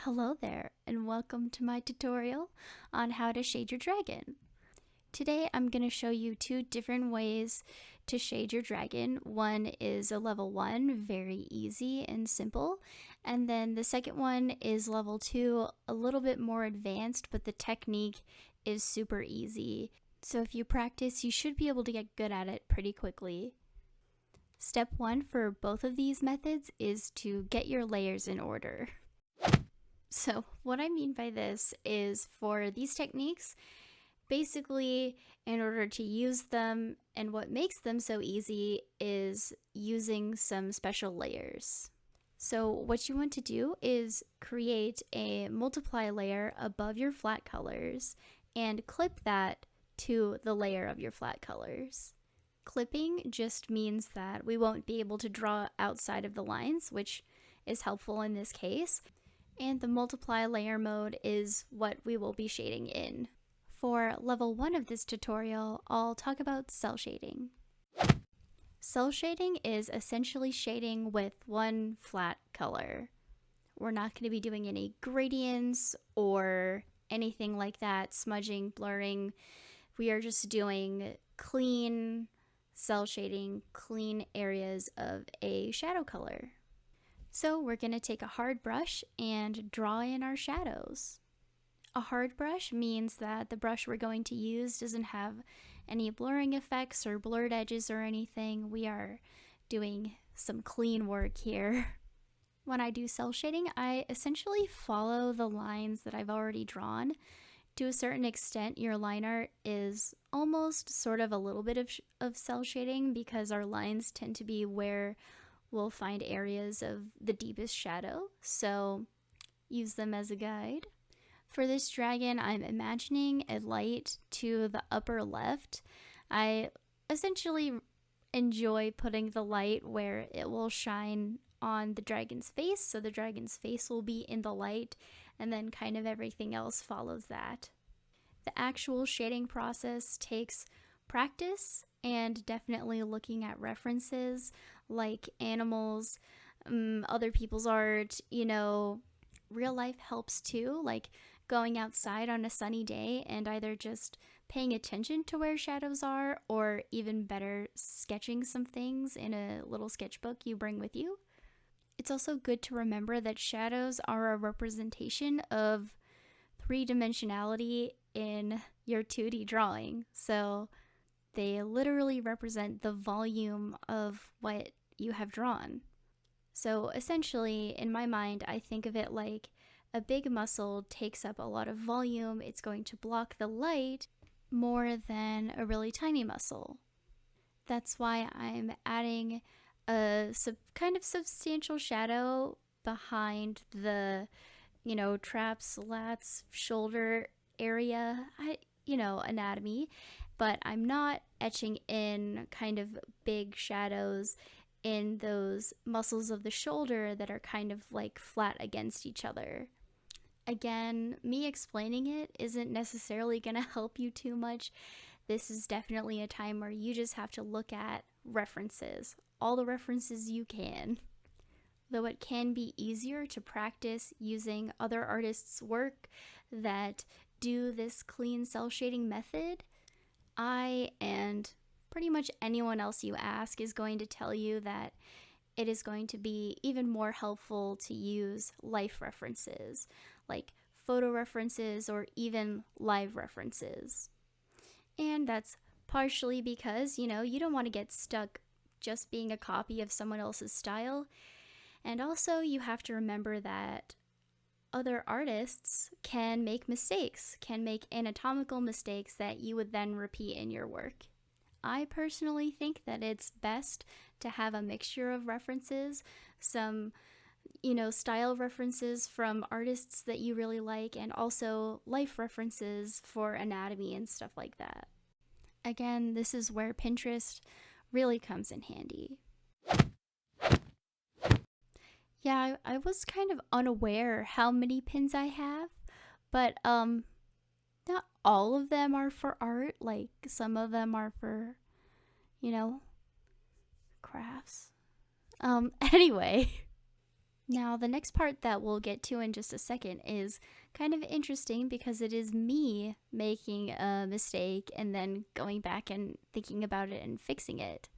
Hello there, and welcome to my tutorial on how to shade your dragon. Today I'm going to show you two different ways to shade your dragon. One is a level 1, very easy and simple, and then the second one is level 2, a little bit more advanced, but the technique is super easy. So if you practice, you should be able to get good at it pretty quickly. Step 1 for both of these methods is to get your layers in order. So what I mean by this is for these techniques, basically in order to use them, and what makes them so easy is using some special layers. So what you want to do is create a multiply layer above your flat colors and clip that to the layer of your flat colors. Clipping just means that we won't be able to draw outside of the lines, which is helpful in this case. And the multiply layer mode is what we will be shading in. For level 1 of this tutorial, I'll talk about cell shading. Cell shading is essentially shading with one flat color. We're not going to be doing any gradients or anything like that, smudging, blurring. We are just doing clean cell shading, clean areas of a shadow color. So we're going to take a hard brush and draw in our shadows. A hard brush means that the brush we're going to use doesn't have any blurring effects or blurred edges or anything. We are doing some clean work here. When I do cell shading, I essentially follow the lines that I've already drawn. To a certain extent, your line art is almost sort of a little bit of cell shading because our lines tend to be where we'll find areas of the deepest shadow, so use them as a guide. For this dragon, I'm imagining a light to the upper left. I essentially enjoy putting the light where it will shine on the dragon's face, so the dragon's face will be in the light, and then kind of everything else follows that. The actual shading process takes practice and definitely looking at references like animals, other people's art, real life helps too, like going outside on a sunny day and either just paying attention to where shadows are or even better, sketching some things in a little sketchbook you bring with you. It's also good to remember that shadows are a representation of three-dimensionality in your 2D drawing, so they literally represent the volume of what you have drawn. So essentially, in my mind, I think of it like a big muscle takes up a lot of volume. It's going to block the light more than a really tiny muscle. That's why I'm adding a kind of substantial shadow behind the, traps, lats, shoulder area, anatomy, but I'm not etching in kind of big shadows in those muscles of the shoulder that are kind of like flat against each other. Again, me explaining it isn't necessarily going to help you too much. This is definitely a time where you just have to look at references, all the references you can. Though it can be easier to practice using other artists' work that do this clean cell shading method, I and pretty much anyone else you ask is going to tell you that it is going to be even more helpful to use life references, like photo references or even live references. And that's partially because, you don't want to get stuck just being a copy of someone else's style. And also you have to remember that other artists can make mistakes, can make anatomical mistakes that you would then repeat in your work. I personally think that it's best to have a mixture of references, some, style references from artists that you really like, and also life references for anatomy and stuff like that. Again, this is where Pinterest really comes in handy. Yeah, I was kind of unaware how many pins I have, but not all of them are for art. Like some of them are for, crafts. Anyway, Now, the next part that we'll get to in just a second is kind of interesting because it is me making a mistake and then going back and thinking about it and fixing it.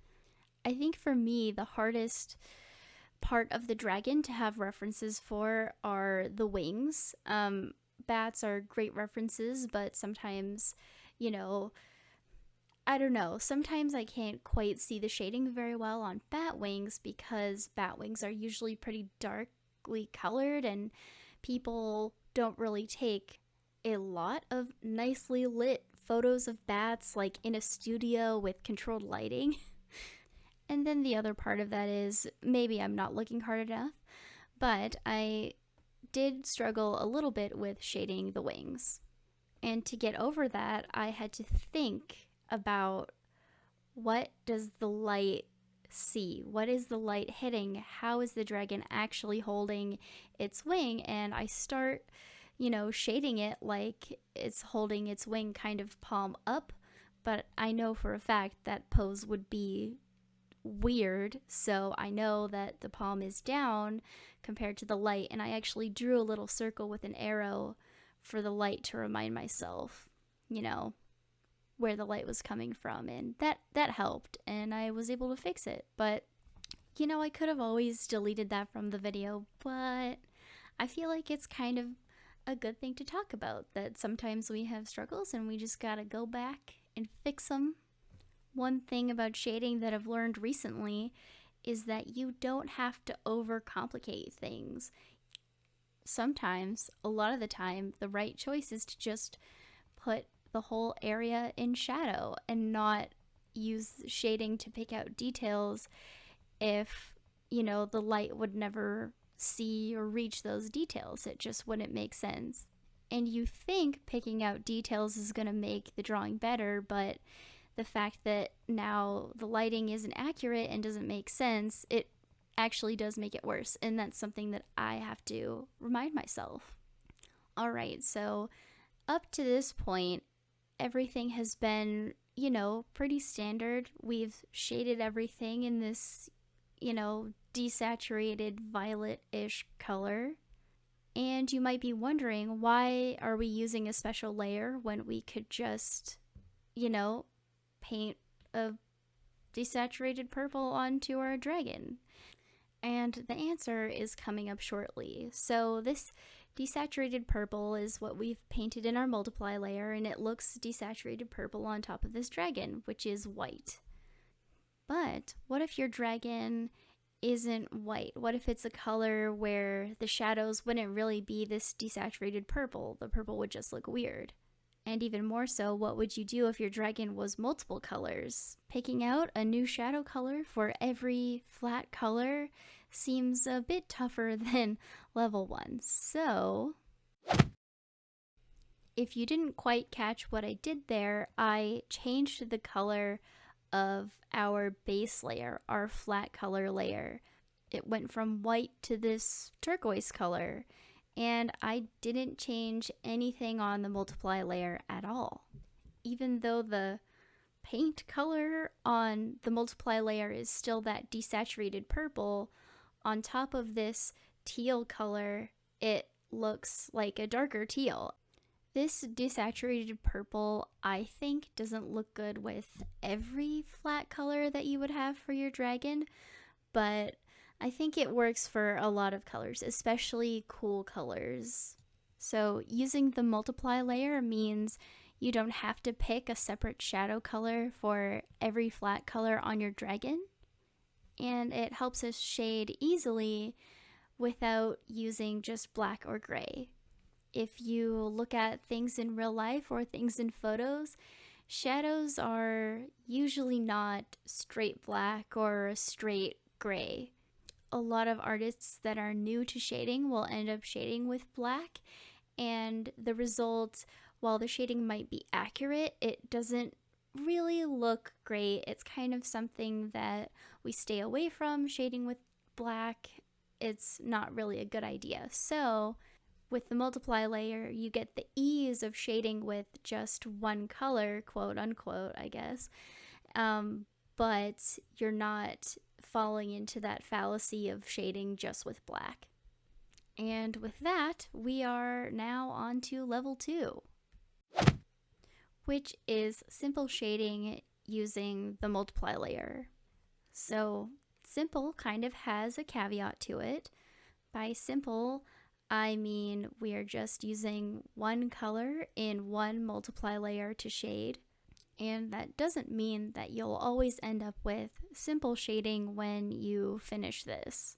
I think for me, the hardest part of the dragon to have references for are the wings. Bats are great references, but sometimes, you know, I don't know. Sometimes I can't quite see the shading very well on bat wings because bat wings are usually pretty darkly colored and people don't really take a lot of nicely lit photos of bats like in a studio with controlled lighting. And then the other part of that is maybe I'm not looking hard enough, but I did struggle a little bit with shading the wings. And to get over that, I had to think about what does the light see? What is the light hitting? How is the dragon actually holding its wing? And I start, shading it like it's holding its wing kind of palm up, but I know for a fact that pose would be weird, so I know that the palm is down compared to the light, and I actually drew a little circle with an arrow for the light to remind myself, where the light was coming from, and that helped, and I was able to fix it. But I could have always deleted that from the video, but I feel like it's kind of a good thing to talk about, that sometimes we have struggles and we just gotta go back and fix them. One thing about shading that I've learned recently is that you don't have to overcomplicate things. Sometimes, a lot of the time, the right choice is to just put the whole area in shadow and not use shading to pick out details if, the light would never see or reach those details. It just wouldn't make sense. And you think picking out details is going to make the drawing better, but the fact that now the lighting isn't accurate and doesn't make sense, it actually does make it worse. And that's something that I have to remind myself. All right, so up to this point, everything has been, pretty standard. We've shaded everything in this, desaturated violet-ish color. And you might be wondering, why are we using a special layer when we could just, paint a desaturated purple onto our dragon? And the answer is coming up shortly. So this desaturated purple is what we've painted in our multiply layer, and it looks desaturated purple on top of this dragon, which is white. But what if your dragon isn't white? What if it's a color where the shadows wouldn't really be this desaturated purple? The purple would just look weird. And even more so, what would you do if your dragon was multiple colors? Picking out a new shadow color for every flat color seems a bit tougher than level 1. So, if you didn't quite catch what I did there, I changed the color of our base layer, our flat color layer. It went from white to this turquoise color. And I didn't change anything on the multiply layer at all. Even though the paint color on the multiply layer is still that desaturated purple, on top of this teal color, it looks like a darker teal. This desaturated purple, I think, doesn't look good with every flat color that you would have for your dragon, but I think it works for a lot of colors, especially cool colors. So using the multiply layer means you don't have to pick a separate shadow color for every flat color on your dragon. And it helps us shade easily without using just black or gray. If you look at things in real life or things in photos, shadows are usually not straight black or straight gray. A lot of artists that are new to shading will end up shading with black, and the result, while the shading might be accurate, it doesn't really look great. It's kind of something that we stay away from. Shading with black, it's not really a good idea. So with the multiply layer, you get the ease of shading with just one color, quote unquote, I guess, but you're not falling into that fallacy of shading just with black. And with that, we are now on to level 2, which is simple shading using the multiply layer. So simple kind of has a caveat to it. By simple, I mean we are just using one color in one multiply layer to shade. And that doesn't mean that you'll always end up with simple shading when you finish this.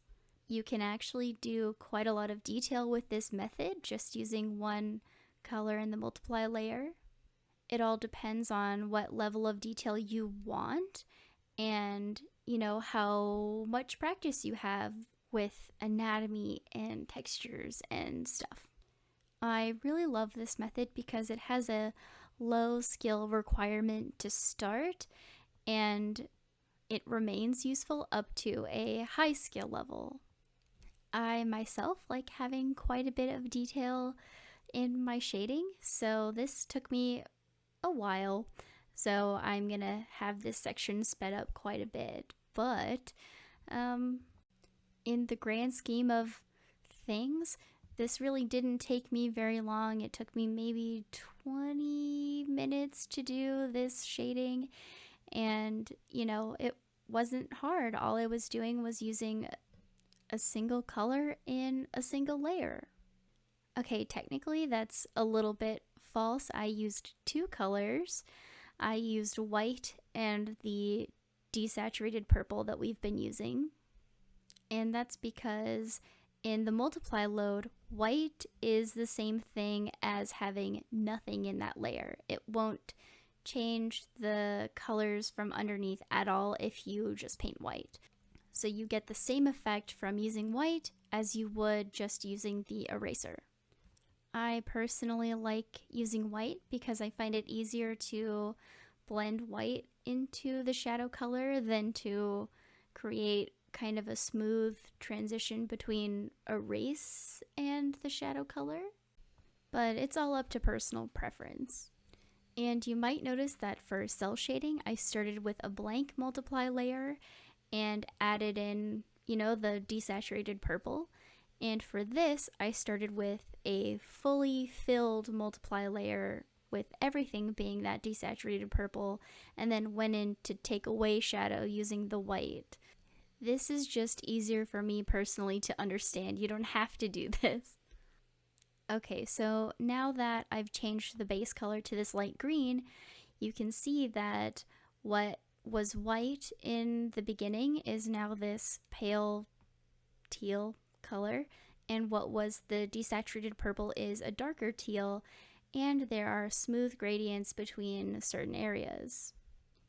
You can actually do quite a lot of detail with this method just using one color in the multiply layer. It all depends on what level of detail you want and, how much practice you have with anatomy and textures and stuff. I really love this method because it has a low skill requirement to start, and it remains useful up to a high skill level. I myself like having quite a bit of detail in my shading, so this took me a while, so I'm gonna have this section sped up quite a bit, but in the grand scheme of things, this really didn't take me very long. It took me maybe 20 minutes to do this shading, and it wasn't hard. All I was doing was using a single color in a single layer. Okay, technically that's a little bit false. I used 2 colors. I used white and the desaturated purple that we've been using. And that's because in the multiply load, white is the same thing as having nothing in that layer. It won't change the colors from underneath at all if you just paint white. So you get the same effect from using white as you would just using the eraser. I personally like using white because I find it easier to blend white into the shadow color than to create kind of a smooth transition between erase and the shadow color. But it's all up to personal preference. And you might notice that for cell shading, I started with a blank multiply layer and added in, the desaturated purple. And for this, I started with a fully filled multiply layer with everything being that desaturated purple, and then went in to take away shadow using the white. This is just easier for me personally to understand. You don't have to do this. Okay, so now that I've changed the base color to this light green, you can see that what was white in the beginning is now this pale teal color, and what was the desaturated purple is a darker teal, and there are smooth gradients between certain areas.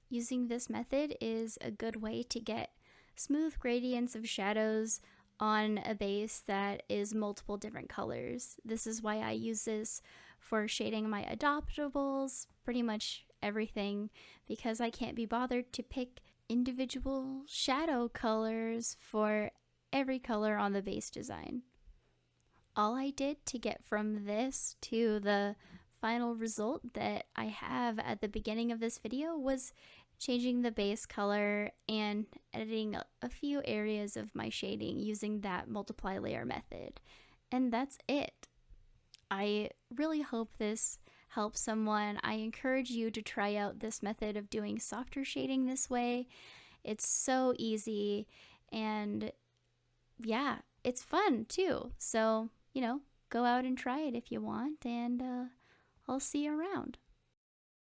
Using this method is a good way to get smooth gradients of shadows on a base that is multiple different colors. This is why I use this for shading my adoptables, pretty much everything, because I can't be bothered to pick individual shadow colors for every color on the base design. All I did to get from this to the final result that I have at the beginning of this video was changing the base color and editing a few areas of my shading using that multiply layer method. And that's it. I really hope this helps someone. I encourage you to try out this method of doing softer shading this way. It's so easy, and yeah, it's fun too. So, go out and try it if you want, and I'll see you around.